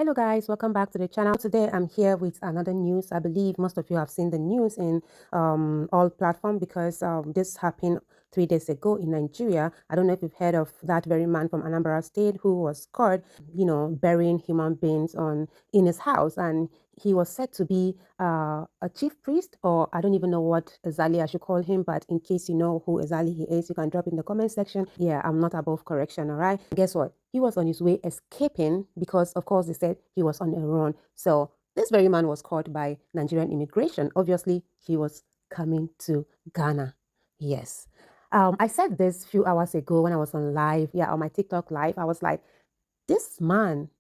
Hello guys, welcome back to the channel. Today I'm here with another news. I believe most of you have seen the news in all platforms because this happened 3 days ago in Nigeria. I don't know if you've heard of that very man from Anambra State who was caught, burying human beings in his house, and he was said to be a chief priest, or I don't even know what exactly I should call him, but in case you know who exactly he is, you can drop in the comment section. Yeah, I'm not above correction, all right? Guess what? He was on his way escaping because, of course, they said he was on a run. So this very man was caught by Nigerian immigration. Obviously, he was coming to Ghana. Yes. I said this a few hours ago when I was on live, on my TikTok live. I was like, this man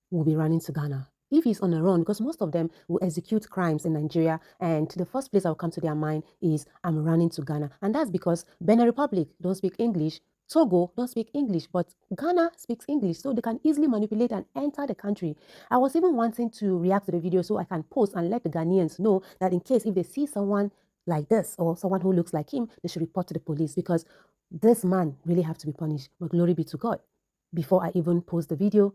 will be running to Ghana if he's on a run, because most of them will execute crimes in Nigeria, and the first place that will come to their mind is, I'm running to Ghana. And that's because Benin Republic don't speak English, Togo don't speak English, but Ghana speaks English, so they can easily manipulate and enter the country. I was even wanting to react to the video so I can post and let the Ghanaians know that in case if they see someone like this or someone who looks like him, they should report to the police, because this man really have to be punished. But glory be to God. Before I even post the video,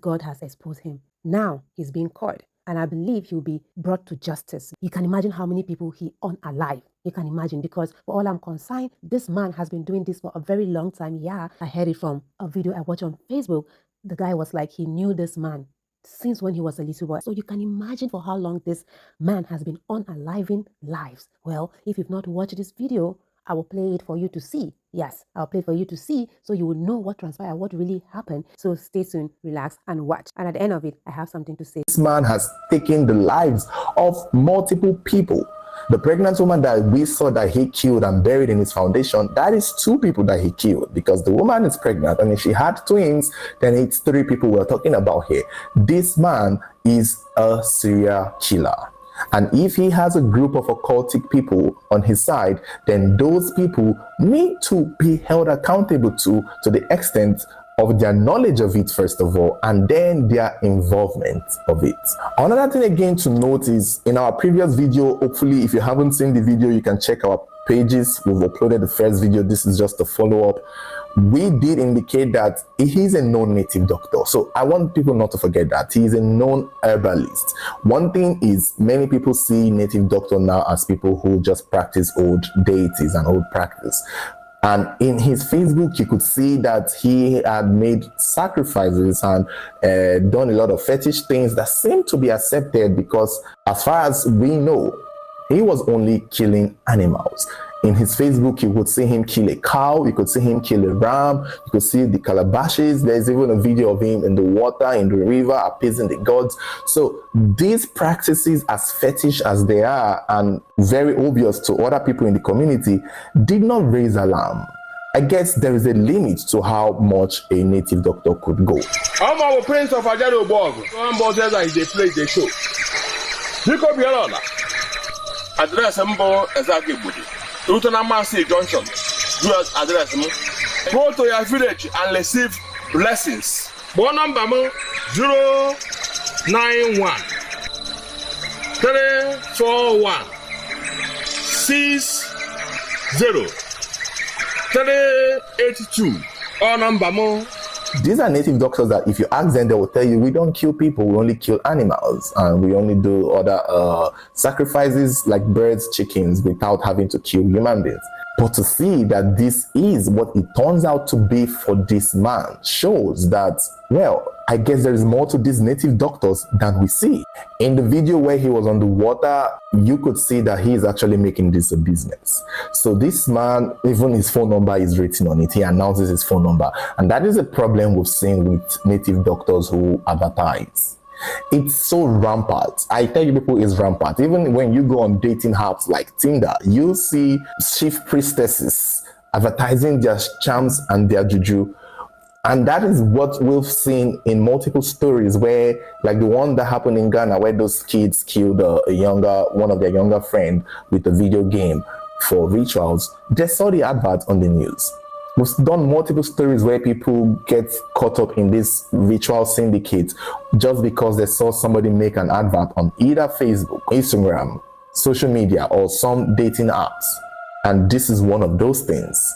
God has exposed him. Now he's being caught, and I believe he'll be brought to justice. You can imagine how many people he unalive. You can imagine, because for all I'm concerned, this man has been doing this for a very long time. Yeah, I heard it from a video I watched on Facebook. The guy was like, he knew this man since when he was a little boy. So you can imagine for how long this man has been unaliving lives. Well, if you've not watched this video, I will play it for you to see. Yes, I'll play it for you to see, so you will know what transpired, what really happened. So stay tuned, relax, and watch. And at the end of it, I have something to say. This man has taken the lives of multiple people. The pregnant woman that we saw that he killed and buried in his foundation, that is 2 people that he killed, because the woman is pregnant, and if she had twins, then it's 3 people we're talking about here. This man is a serial killer. And if he has a group of occultic people on his side, then those people need to be held accountable to the extent of their knowledge of it, first of all, and then their involvement of it. Another thing again to note is, in our previous video, hopefully if you haven't seen the video, you can check our pages. We've uploaded the first video. This is just a follow-up. We did indicate that he is a known native doctor. So I want people not to forget that he is a known herbalist. One thing is, many people see native doctor now as people who just practice old deities and old practice. And in his Facebook, you could see that he had made sacrifices and done a lot of fetish things that seem to be accepted, because as far as we know, he was only killing animals. In his Facebook, you could see him kill a cow, you could see him kill a ram, you could see the calabashes. There's even a video of him in the water, in the river, appeasing the gods. So these practices, as fetish as they are and very obvious to other people in the community, did not raise alarm. I guess there is a limit to how much a native doctor could go. I'm our prince of Ajaro Borg. One bosses and they play the show. Look up your honor. Address Mbo Ezaki Lieutenant Massey Johnson, US address. Go to your village and receive blessings. Phone number 091 341 60 382. Or number. These are native doctors that if you ask them, they will tell you, we don't kill people, we only kill animals, and we only do other sacrifices like birds, chickens, without having to kill human beings. But to see that this is what it turns out to be for this man shows that, well, I guess there is more to these native doctors than we see. In the video where he was on the water, you could see that he is actually making this a business. So this man, even his phone number is written on it. He announces his phone number. And that is a problem we've seen with native doctors who advertise. It's so rampant. I tell you, people, it's rampant. Even when you go on dating apps like Tinder, you see chief priestesses advertising their charms and their juju. And that is what we've seen in multiple stories, where, like the one that happened in Ghana, where those kids killed one of their younger friend with a video game for rituals. They saw the advert on the news. We've done multiple stories where people get caught up in this ritual syndicate just because they saw somebody make an advert on either Facebook, Instagram, social media, or some dating apps. And this is one of those things.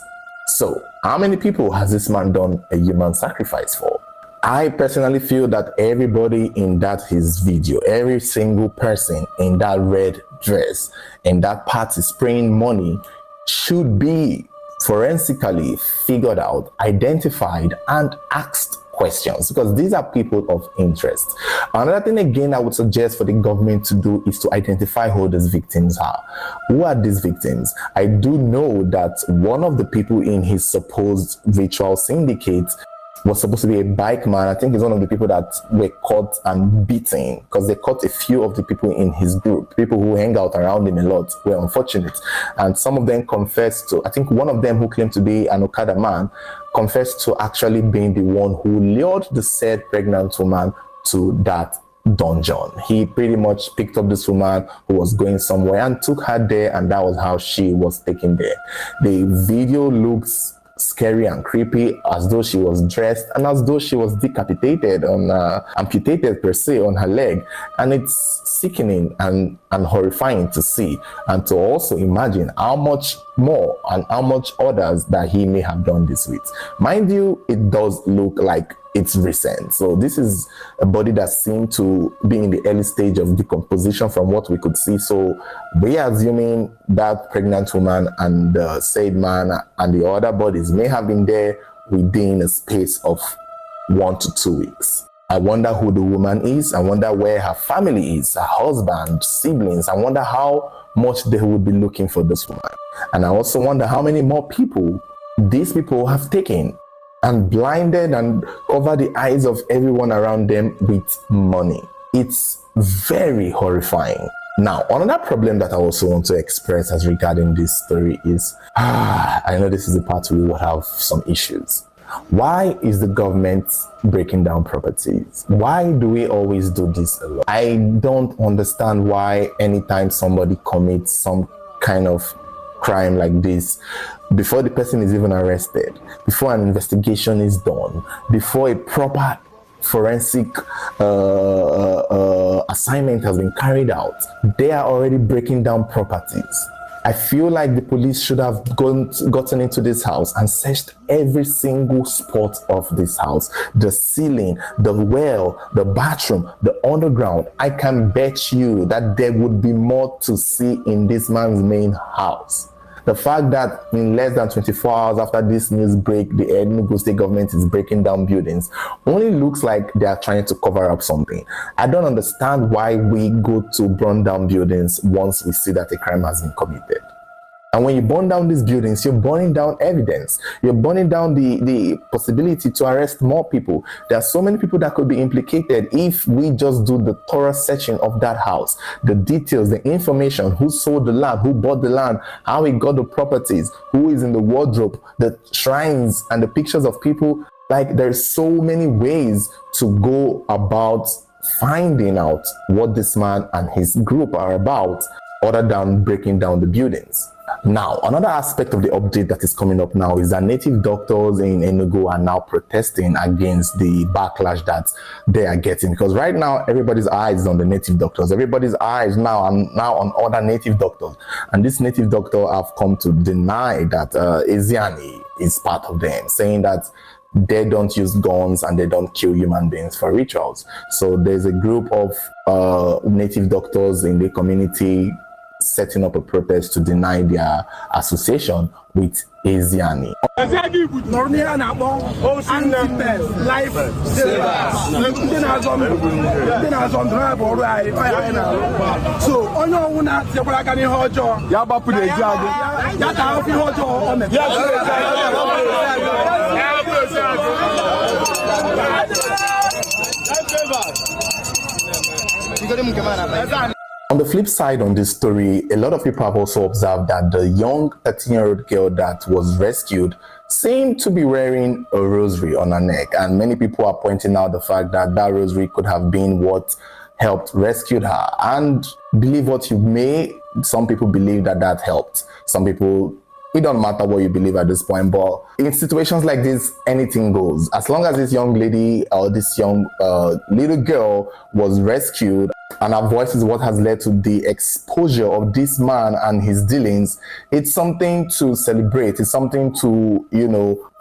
So how many people has this man done a human sacrifice for? I personally feel that everybody in that his video, every single person in that red dress, in that party spraying money, should be forensically figured out, identified, and asked questions, because these are people of interest. Another thing again I would suggest for the government to do is to identify who these victims are. Who are these victims? I do know that one of the people in his supposed ritual syndicate was supposed to be a bike man. I think he's one of the people that were caught and beaten, because they caught a few of the people in his group. People who hang out around him a lot were unfortunate. And some of them confessed to, I think one of them who claimed to be an Okada man, confessed to actually being the one who lured the said pregnant woman to that dungeon. He pretty much picked up this woman who was going somewhere and took her there, and that was how she was taken there. The video looks scary and creepy, as though she was dressed and as though she was decapitated on amputated per se on her leg, and it's sickening and horrifying to see, and to also imagine how much more and how much others that he may have done this with. Mind you, it does look like it's recent. So this is a body that seemed to be in the early stage of decomposition from what we could see. So we are assuming that pregnant woman and the said man and the other bodies may have been there within a space of 1 to 2 weeks. I wonder who the woman is. I wonder where her family is, her husband, siblings. I wonder how much they would be looking for this woman. And I also wonder how many more people these people have taken and blinded and covered the eyes of everyone around them with money. It's very horrifying. Now, another problem that I also want to express as regarding this story is, I know this is the part we will have some issues. Why is the government breaking down properties? Why do we always do this a lot? I don't understand why anytime somebody commits some kind of crime like this, before the person is even arrested, before an investigation is done, before a proper forensic assignment has been carried out, they are already breaking down properties. I feel like the police should have gotten into this house and searched every single spot of this house. The ceiling, the well, the bathroom, the underground. I can bet you that there would be more to see in this man's main house. The fact that in less than 24 hours after this news break, the Enugu state government is breaking down buildings only looks like they are trying to cover up something. I don't understand why we go to burn down buildings once we see that a crime has been committed. And when you burn down these buildings, you're burning down evidence. You're burning down the possibility to arrest more people. There are so many people that could be implicated if we just do the thorough searching of that house. The details, the information, who sold the land, who bought the land, how he got the properties, who is in the wardrobe, the shrines, and the pictures of people. Like, there's so many ways to go about finding out what this man and his group are about, other than breaking down the buildings. Now, another aspect of the update that is coming up now is that native doctors in Enugu are now protesting against the backlash that they are getting, because right now everybody's eyes is on the native doctors. Everybody's eyes now on other native doctors, and this native doctor have come to deny that Eziani is part of them, saying that they don't use guns and they don't kill human beings for rituals. So there's a group of native doctors in the community setting up a protest to deny their association with Eziani. On the flip side on this story, a lot of people have also observed that the young 13-year-old girl that was rescued seemed to be wearing a rosary on her neck, and many people are pointing out the fact that that rosary could have been what helped rescue her. And believe what you may, some people believe that that helped. Some people, it don't matter what you believe at this point, but in situations like this, anything goes. As long as this young lady or this young little girl was rescued, and her voice is what has led to the exposure of this man and his dealings, it's something to celebrate. It's something to,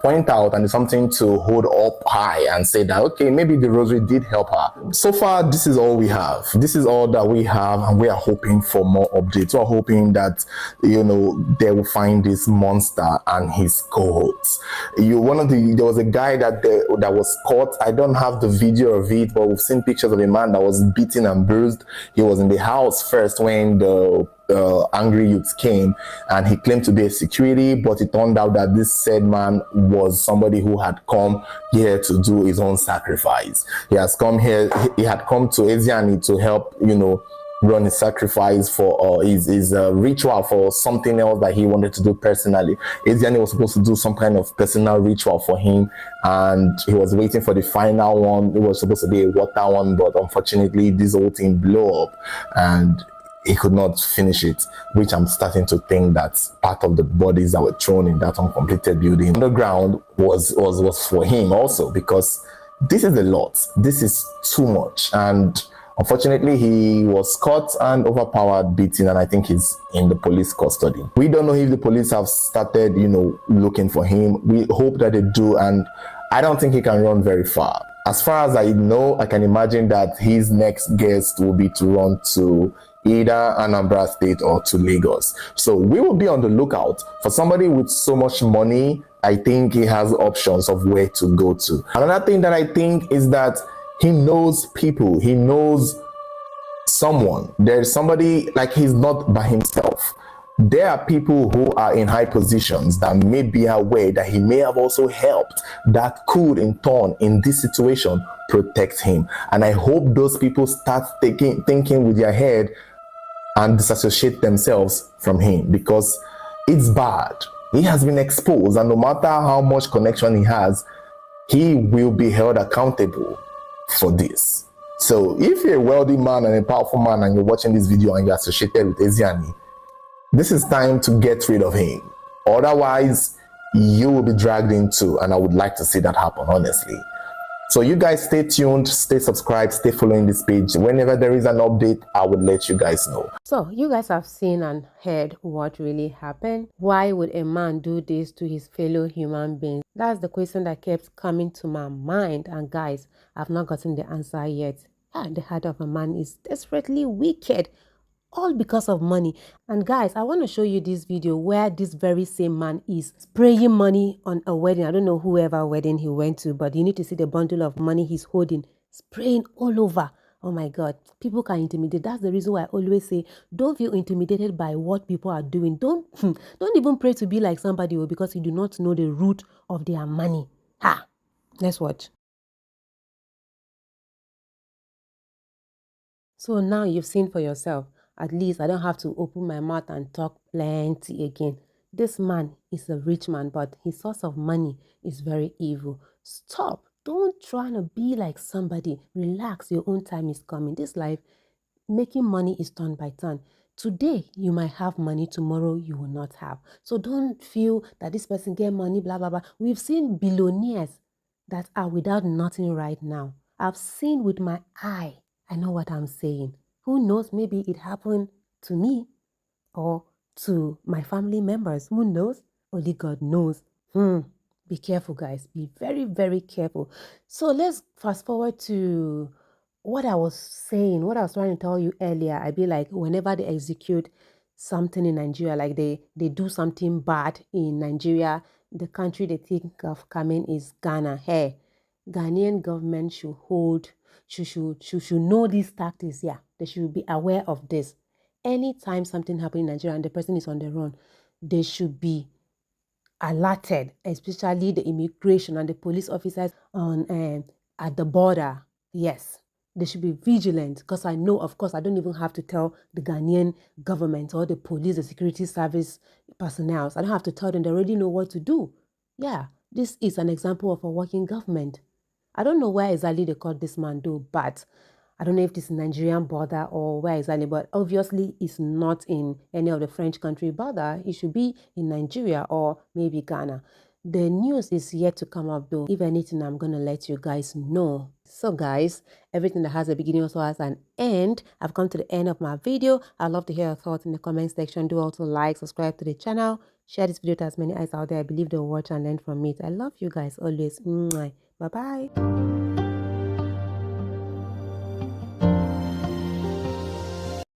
point out and it's something to hold up high and say that, okay, maybe the rosary did help her. So far, this is all we have. This is all that we have, and we are hoping for more updates. We're hoping that, you know, they will find this monster and his cohorts. There was a guy that was caught. I don't have the video of it, but we've seen pictures of a man that was beaten and bruised. He was in the house first when the angry youths came, and he claimed to be a security, but it turned out that this said man was somebody who had come here to do his own sacrifice. He had come to Eziani to help, you know, run a sacrifice for his ritual for something else that he wanted to do personally. Eziani was supposed to do some kind of personal ritual for him, and he was waiting for the final one. It was supposed to be a water one, but unfortunately this whole thing blew up and he could not finish it, which I'm starting to think that's part of the bodies that were thrown in that uncompleted building. Underground was for him also, because this is a lot. This is too much. And unfortunately, he was caught and overpowered, beaten, and I think he's in the police custody. We don't know if the police have started, you know, looking for him. We hope that they do, and I don't think he can run very far. As far as I know, I can imagine that his next guest will be to run to either Anambra State or to Lagos. So we will be on the lookout for somebody with so much money. I think he has options of where to go to. Another thing that I think is that he knows people. He knows someone. There's somebody, like, he's not by himself. There are people who are in high positions that may be aware that he may have also helped, that could in turn, in this situation, protect him. And I hope those people start thinking with their head and disassociate themselves from him, because it's bad. He has been exposed, and no matter how much connection he has, he will be held accountable for this. So if you're a wealthy man and a powerful man and you're watching this video and you're associated with Eziani, this is time to get rid of him. Otherwise, you will be dragged into, and I would like to see that happen, honestly. So you guys stay tuned, stay subscribed, stay following this page. Whenever there is an update, I would let you guys know. So you guys have seen and heard what really happened. Why would a man do this to his fellow human beings? That's the question that kept coming to my mind. And guys, I've not gotten the answer yet. The heart of a man is desperately wicked, all because of money. And guys, I want to show you this video where this very same man is spraying money on a wedding. I don't know whoever wedding he went to, but you need to see the bundle of money he's holding, spraying all over. Oh my God, people can intimidate. That's the reason why I always say, don't feel intimidated by what people are doing. Don't even pray to be like somebody, because you do not know the root of their money. Let's watch. So now you've seen for yourself. At least I don't have to open my mouth and talk plenty again. This man is a rich man, but his source of money is very evil. Stop. Don't try to be like somebody. Relax. Your own time is coming. This life, making money is turn by turn. Today, you might have money. Tomorrow, you will not have. So don't feel that this person get money, blah, blah, blah. We've seen billionaires that are without nothing right now. I've seen with my eye. I know what I'm saying. Who knows? Maybe it happened to me or to my family members. Who knows? Only God knows. Be careful, guys. Be very, very careful. So let's fast forward to what I was saying, what I was trying to tell you earlier. I be like, whenever they execute something in Nigeria, like they do something bad in Nigeria, the country they think of coming is Ghana. Hey, Ghanaian government should know these tactics. Yeah, they should be aware of this. Anytime something happens in Nigeria and the person is on the run, they should be alerted, especially the immigration and the police officers on at the border. Yes, they should be vigilant, because I know, of course, I don't even have to tell the Ghanaian government or the police, the security service personnel. I don't have to tell them. They already know what to do. Yeah, this is an example of a working government. I don't know where exactly they caught this man though, but I don't know if this is Nigerian border or where exactly, but obviously it's not in any of the French country border. It should be in Nigeria or maybe Ghana. The news is yet to come up though. If anything, I'm going to let you guys know. So guys, everything that has a beginning also has an end. I've come to the end of my video. I'd love to hear your thoughts in the comment section. Do also like, subscribe to the channel. Share this video to as many eyes out there. I believe they'll watch and learn from it. I love you guys always. Bye bye.